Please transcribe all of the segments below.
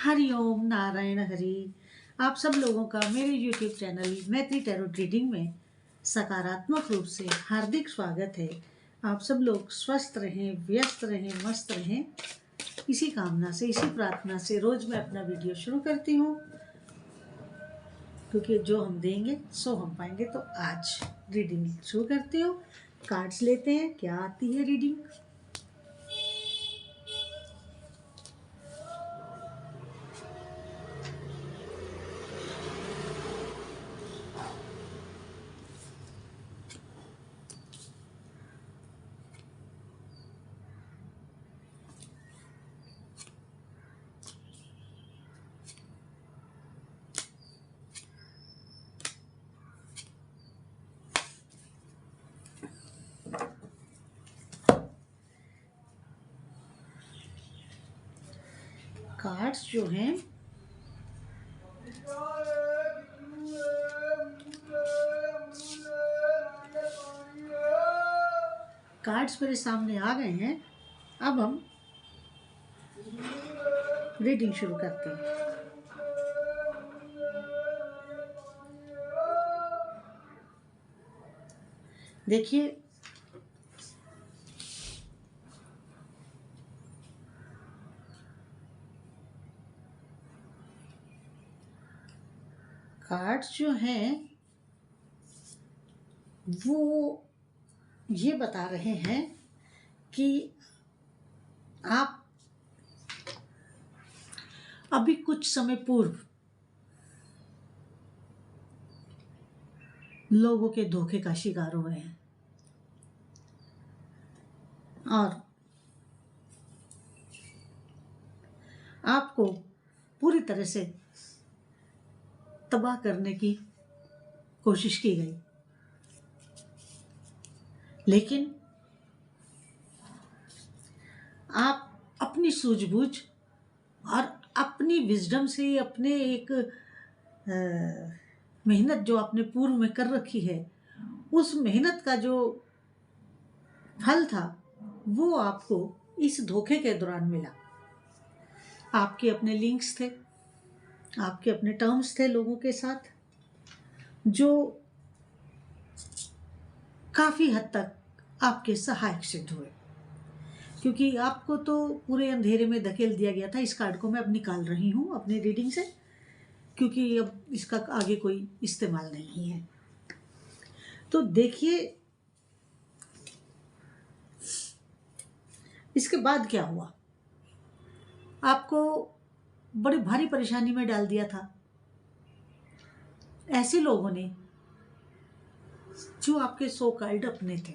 हरिओम नारायण हरि। आप सब लोगों का मेरे यूट्यूब चैनल मैत्री टैरो रीडिंग में सकारात्मक रूप से हार्दिक स्वागत है। आप सब लोग स्वस्थ रहें, व्यस्त रहें, मस्त रहें, इसी कामना से, इसी प्रार्थना से रोज मैं अपना वीडियो शुरू करती हूँ, क्योंकि जो हम देंगे सो हम पाएंगे। तो आज रीडिंग शुरू करती हूँ। कार्ड्स लेते हैं, क्या आती है रीडिंग। कार्ड्स जो हैं कार्ड्स मेरे सामने आ गए हैं। अब हम रीडिंग शुरू करते हैं। देखिए, कार्ड्स जो हैं वो ये बता रहे हैं कि आप अभी कुछ समय पूर्व लोगों के धोखे का शिकार हुए हैं और आपको पूरी तरह से तबाह करने की कोशिश की गई, लेकिन आप अपनी सूझबूझ और अपनी विजडम से, अपने एक मेहनत जो आपने पूर्व में कर रखी है, उस मेहनत का जो फल था वो आपको इस धोखे के दौरान मिला। आपके अपने लिंक्स थे, आपके अपने टर्म्स थे लोगों के साथ, जो काफ़ी हद तक आपके सहायक सिद्ध हुए, क्योंकि आपको तो पूरे अंधेरे में धकेल दिया गया था। इस कार्ड को मैं अब निकाल रही हूँ अपनी रीडिंग से, क्योंकि अब इसका आगे कोई इस्तेमाल नहीं है। तो देखिए इसके बाद क्या हुआ। आपको बड़ी भारी परेशानी में डाल दिया था ऐसे लोगों ने जो आपके सो कॉल्ड अपने थे।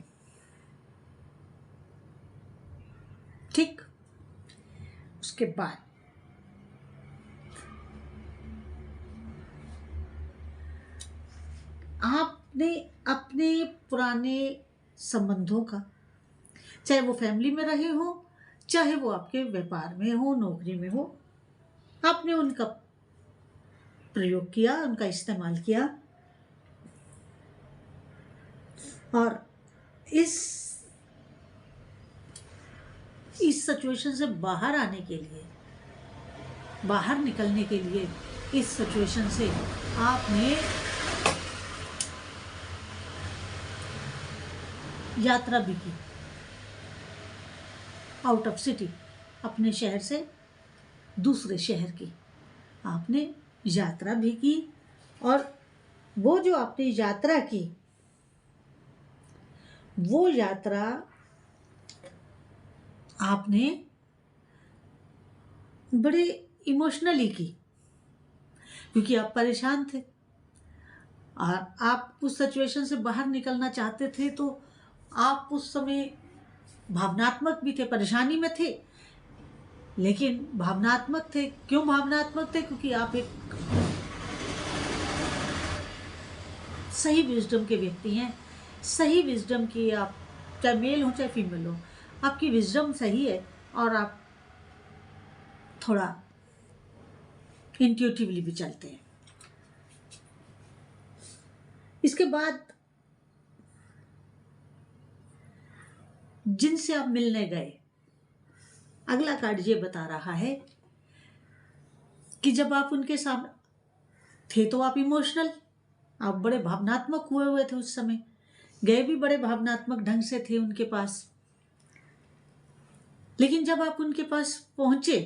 ठीक, उसके बाद आपने अपने पुराने संबंधों का, चाहे वो फैमिली में रहे हो, चाहे वो आपके व्यापार में हो, नौकरी में हो, आपने उनका प्रयोग किया, उनका इस्तेमाल किया और इस सिचुएशन से बाहर आने के लिए, बाहर निकलने के लिए, इस सिचुएशन से आपने यात्रा भी की, आउट ऑफ सिटी, अपने शहर से दूसरे शहर की आपने यात्रा भी की। और वो जो आपने यात्रा की, वो यात्रा आपने बड़े इमोशनली की, क्योंकि आप परेशान थे और आप उस सिचुएशन से बाहर निकलना चाहते थे। तो आप उस समय भावनात्मक भी थे, परेशानी में थे, लेकिन भावनात्मक थे। क्यों भावनात्मक थे? क्योंकि आप एक सही विजडम के व्यक्ति हैं। सही विजडम की, आप चाहे मेल हो चाहे फीमेल हो, आपकी विजडम सही है और आप थोड़ा इंट्यूटिवली भी चलते हैं। इसके बाद जिनसे आप मिलने गए, अगला कार्ड ये बता रहा है कि जब आप उनके सामने थे तो आप इमोशनल, आप बड़े भावनात्मक हुए हुए थे उस समय, गए भी बड़े भावनात्मक ढंग से थे उनके पास। लेकिन जब आप उनके पास पहुंचे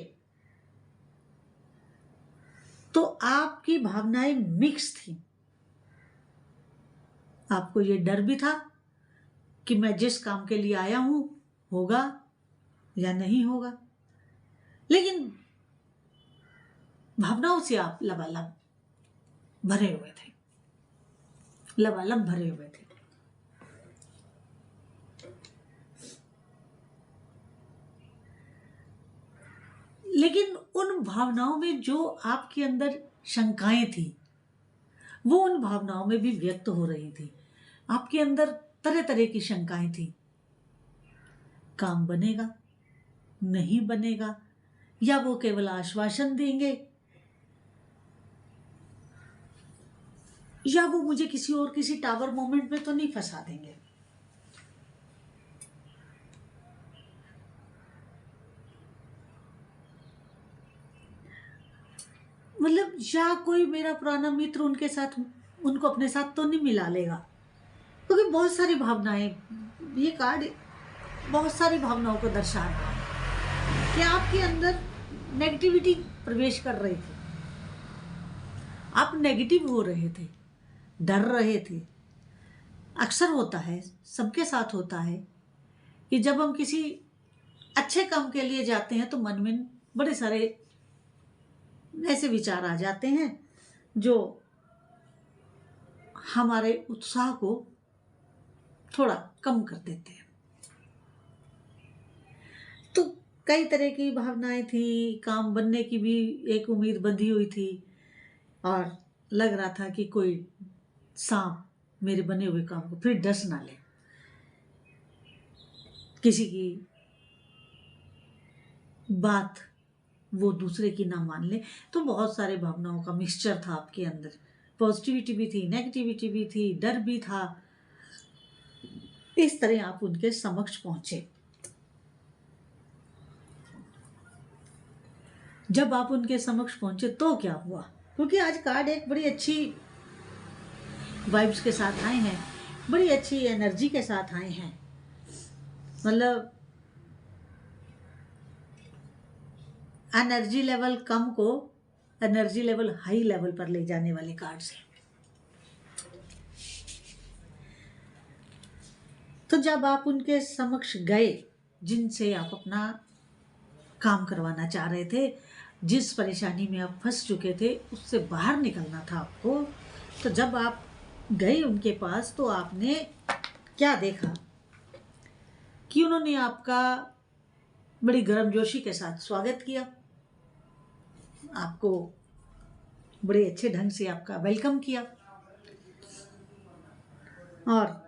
तो आपकी भावनाएं मिक्स थी। आपको ये डर भी था कि मैं जिस काम के लिए आया हूं होगा या नहीं होगा, लेकिन भावनाओं से आप लबालब भरे हुए थे, लबालब भरे हुए थे। लेकिन उन भावनाओं में जो आपके अंदर शंकाएं थी वो उन भावनाओं में भी व्यक्त हो रही थी। आपके अंदर तरह तरह की शंकाएं थी। काम बनेगा, नहीं बनेगा, या वो केवल आश्वासन देंगे, या वो मुझे किसी टावर मोमेंट में तो नहीं फंसा देंगे। मतलब या कोई मेरा पुराना मित्र उनके साथ उनको अपने साथ तो नहीं मिला लेगा, क्योंकि बहुत सारी भावनाएं, ये कार्ड बहुत सारी भावनाओं को दर्शा रहा है कि आपके अंदर नेगेटिविटी प्रवेश कर रही थी, आप नेगेटिव हो रहे थे, डर रहे थे। अक्सर होता है, सबके साथ होता है कि जब हम किसी अच्छे काम के लिए जाते हैं तो मन में बड़े सारे ऐसे विचार आ जाते हैं जो हमारे उत्साह को थोड़ा कम कर देते हैं। तो कई तरह की भावनाएं थी, काम बनने की भी एक उम्मीद बंधी हुई थी, और लग रहा था कि कोई सांप मेरे बने हुए काम को फिर डस ना ले, किसी की बात वो दूसरे की ना मान ले। तो बहुत सारे भावनाओं का मिक्सचर था आपके अंदर, पॉजिटिविटी भी थी, नेगेटिविटी भी थी, डर भी था। इस तरह आप उनके समक्ष पहुंचे। जब आप उनके समक्ष पहुंचे तो क्या हुआ, क्योंकि आज कार्ड एक बड़ी अच्छी वाइब्स के साथ आए हैं, बड़ी अच्छी एनर्जी के साथ आए हैं। मतलब एनर्जी लेवल कम को एनर्जी लेवल हाई लेवल पर ले जाने वाले कार्ड्स हैं। तो जब आप उनके समक्ष गए, जिनसे आप अपना काम करवाना चाह रहे थे, जिस परेशानी में आप फंस चुके थे उससे बाहर निकलना था आपको, तो जब आप गए उनके पास तो आपने क्या देखा कि उन्होंने आपका बड़ी गर्मजोशी के साथ स्वागत किया, आपको बड़े अच्छे ढंग से आपका वेलकम किया, और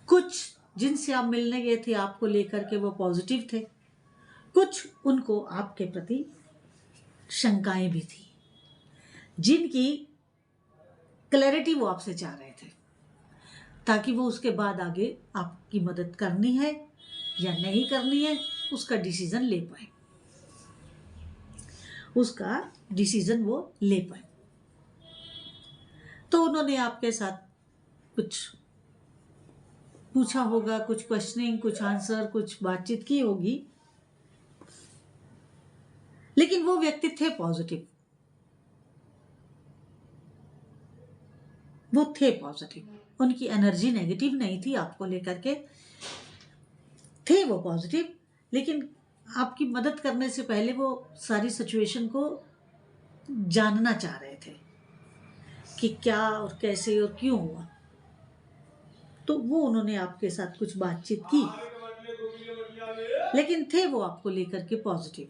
कुछ जिनसे आप मिलने गए थे आपको लेकर के वो पॉजिटिव थे, कुछ उनको आपके प्रति शंकाएं भी थी, जिनकी क्लैरिटी वो आपसे चाह रहे थे, ताकि वो उसके बाद आगे आपकी मदद करनी है या नहीं करनी है उसका डिसीजन ले पाए, उसका डिसीजन वो ले पाए। तो उन्होंने आपके साथ कुछ पूछा होगा, कुछ क्वेश्चनिंग, कुछ आंसर, कुछ बातचीत की होगी, लेकिन वो व्यक्ति थे पॉजिटिव, वो थे पॉजिटिव, उनकी एनर्जी नेगेटिव नहीं थी आपको लेकर के, थे वो पॉजिटिव। लेकिन आपकी मदद करने से पहले वो सारी सिचुएशन को जानना चाह रहे थे कि क्या और कैसे और क्यों हुआ। तो वो उन्होंने आपके साथ कुछ बातचीत की, लेकिन थे वो आपको लेकर के पॉजिटिव,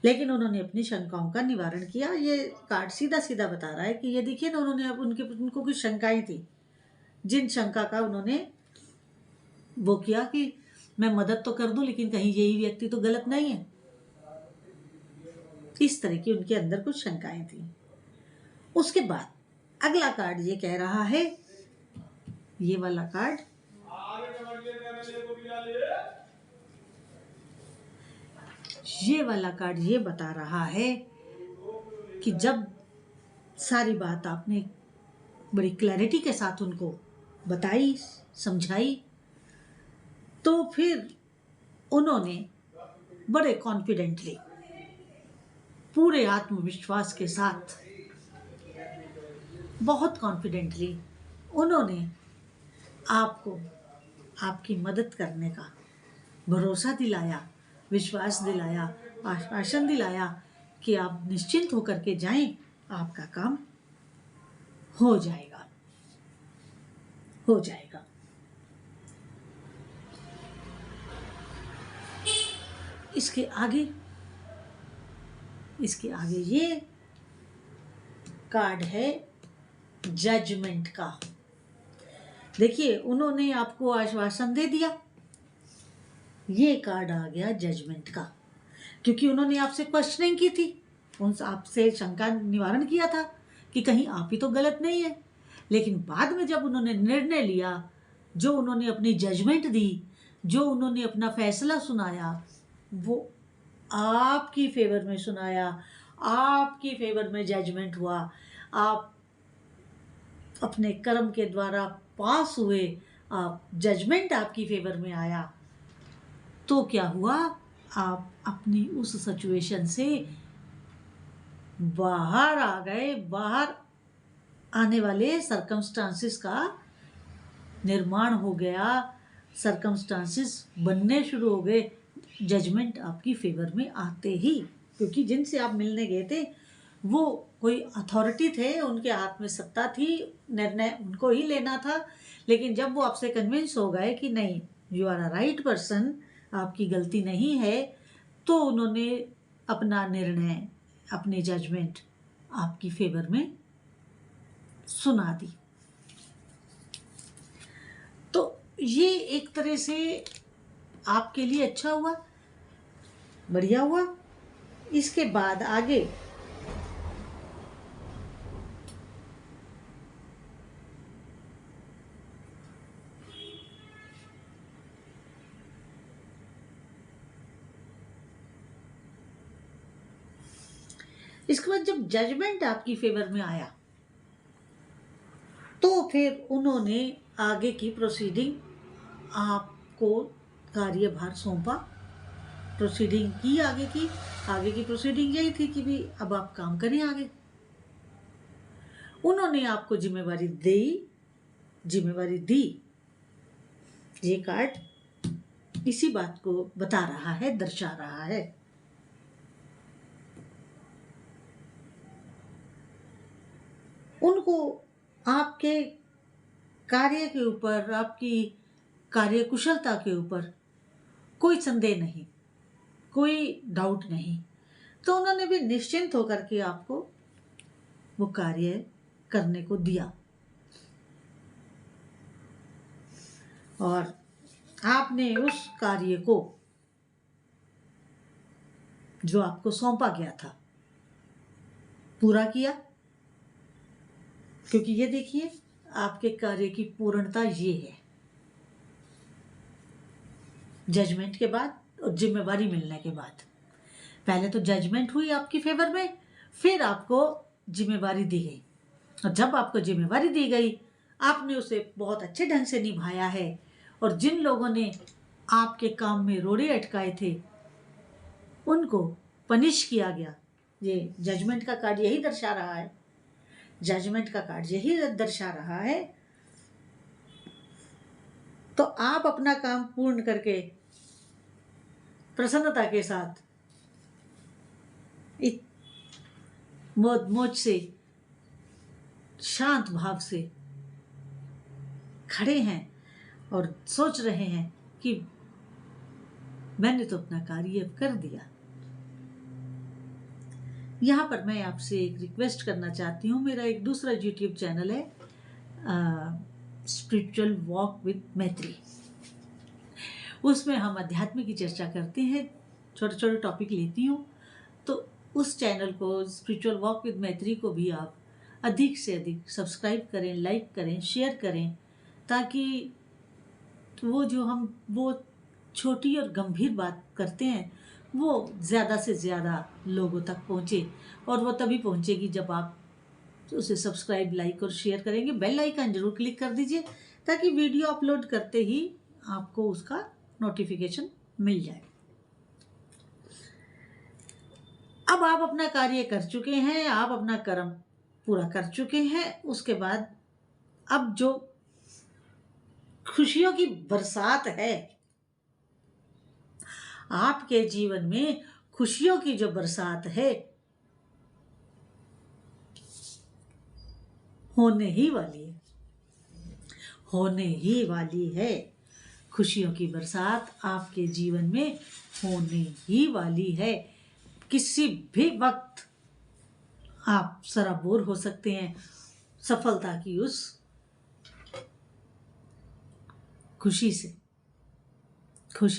लेकिन उन्होंने अपनी शंकाओं का निवारण किया। ये कार्ड सीधा सीधा बता रहा है कि ये देखिए ना, उन्होंने अब उनको कुछ शंकाएं थी, जिन शंका का उन्होंने वो किया कि मैं मदद तो कर दूं लेकिन कहीं यही व्यक्ति तो गलत नहीं है, इस तरह की उनके अंदर कुछ शंकाएं थी। उसके बाद अगला कार्ड ये कह रहा है, ये वाला कार्ड, ये वाला कार्ड ये बता रहा है कि जब सारी बात आपने बड़ी क्लैरिटी के साथ उनको बताई, समझाई, तो फिर उन्होंने बड़े कॉन्फिडेंटली, पूरे आत्मविश्वास के साथ, बहुत कॉन्फिडेंटली उन्होंने आपको आपकी मदद करने का भरोसा दिलाया, विश्वास दिलाया, आश्वासन दिलाया कि आप निश्चिंत होकर के जाएं, आपका काम हो जाएगा, हो जाएगा। इसके आगे ये कार्ड है जजमेंट का। देखिए, उन्होंने आपको आश्वासन दे दिया, ये कार्ड आ गया जजमेंट का, क्योंकि उन्होंने आपसे क्वेश्चनिंग की थी, आपसे शंका निवारण किया था कि कहीं आप ही तो गलत नहीं है। लेकिन बाद में जब उन्होंने निर्णय लिया, जो उन्होंने अपनी जजमेंट दी, जो उन्होंने अपना फैसला सुनाया, वो आपकी फेवर में सुनाया, आपकी फेवर में जजमेंट हुआ, आप अपने कर्म के द्वारा पास हुए, आप जजमेंट आपकी फेवर में आया, तो क्या हुआ, आप अपनी उस सिचुएशन से बाहर आ गए। बाहर आने वाले सर्कमस्टांसिस का निर्माण हो गया, सर्कमस्टांसिस बनने शुरू हो गए जजमेंट आपकी फेवर में आते ही, क्योंकि जिनसे आप मिलने गए थे वो कोई अथॉरिटी थे, उनके हाथ में सत्ता थी, निर्णय उनको ही लेना था। लेकिन जब वो आपसे कन्विंस हो गए कि नहीं, you are a right person, आपकी गलती नहीं है, तो उन्होंने अपना निर्णय, अपनी जजमेंट आपकी फेवर में सुना दी। तो ये एक तरह से आपके लिए अच्छा हुआ, बढ़िया हुआ। इसके बाद आगे इसके बाद जब जजमेंट आपकी फेवर में आया, तो फिर उन्होंने आगे की प्रोसीडिंग, आपको कार्यभार सौंपा, प्रोसीडिंग की आगे की प्रोसीडिंग यही थी कि भी अब आप काम करें आगे। उन्होंने आपको जिम्मेवारी दी। ये कार्ड इसी बात को बता रहा है, दर्शा रहा है। उनको आपके कार्य के ऊपर, आपकी कार्यकुशलता के ऊपर कोई संदेह नहीं, कोई डाउट नहीं, तो उन्होंने भी निश्चिंत होकर के आपको वो कार्य करने को दिया। और आपने उस कार्य को, जो आपको सौंपा गया था, पूरा किया। क्योंकि ये देखिए, आपके कार्य की पूर्णता ये है, जजमेंट के बाद और जिम्मेवारी मिलने के बाद। पहले तो जजमेंट हुई आपकी फेवर में, फिर आपको जिम्मेवारी दी गई, और जब आपको जिम्मेवारी दी गई, आपने उसे बहुत अच्छे ढंग से निभाया है। और जिन लोगों ने आपके काम में रोड़े अटकाए थे, उनको पनिश किया गया। ये जजमेंट का कार्ड यही दर्शा रहा है, जजमेंट का कार्ड यही दर्शा रहा है। तो आप अपना काम पूर्ण करके प्रसन्नता के साथ, मोज से, शांत भाव से खड़े हैं और सोच रहे हैं कि मैंने तो अपना कार्य कर दिया। यहाँ पर मैं आपसे एक रिक्वेस्ट करना चाहती हूँ। मेरा एक दूसरा यूट्यूब चैनल है, स्पिरिचुअल वॉक विद मैत्री। उसमें हम अध्यात्म की चर्चा करते हैं, छोटे छोटे टॉपिक लेती हूँ। तो उस चैनल को, स्पिरिचुअल वॉक विद मैत्री को भी आप अधिक से अधिक सब्सक्राइब करें, लाइक करें, शेयर करें, ताकि वो जो हम वो छोटी और गंभीर बात करते हैं, वो ज़्यादा से ज़्यादा लोगों तक पहुँचे, और वो तभी पहुँचेगी जब आप उसे सब्सक्राइब, लाइक और शेयर करेंगे। बेल आइकन ज़रूर क्लिक कर दीजिए ताकि वीडियो अपलोड करते ही आपको उसका नोटिफिकेशन मिल जाए। अब आप अपना कार्य कर चुके हैं, आप अपना कर्म पूरा कर चुके हैं। उसके बाद अब जो खुशियों की बरसात है, आपके जीवन में खुशियों की जो बरसात है होने ही वाली है, होने ही वाली है। खुशियों की बरसात आपके जीवन में होने ही वाली है। किसी भी वक्त आप सराबोर हो सकते हैं, सफलता की उस खुशी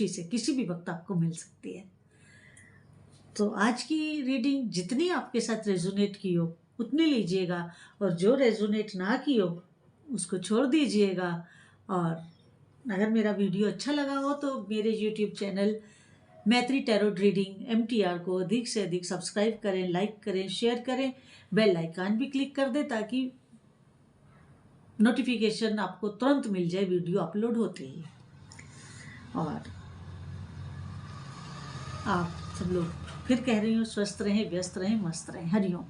से किसी भी वक्त आपको मिल सकती है। तो आज की रीडिंग जितनी आपके साथ रेजोनेट की हो उतनी लीजिएगा, और जो रेजोनेट ना की हो उसको छोड़ दीजिएगा। और अगर मेरा वीडियो अच्छा लगा हो तो मेरे यूट्यूब चैनल मैत्री टैरोट रीडिंग MTR को अधिक से अधिक सब्सक्राइब करें, लाइक करें, शेयर करें, बेल आइकन भी क्लिक कर दें ताकि नोटिफिकेशन आपको तुरंत मिल जाए वीडियो अपलोड होते ही। और आप सब लोग फिर कह रही हूँ, स्वस्थ रहें, व्यस्त रहें, मस्त रहें। हरिओम।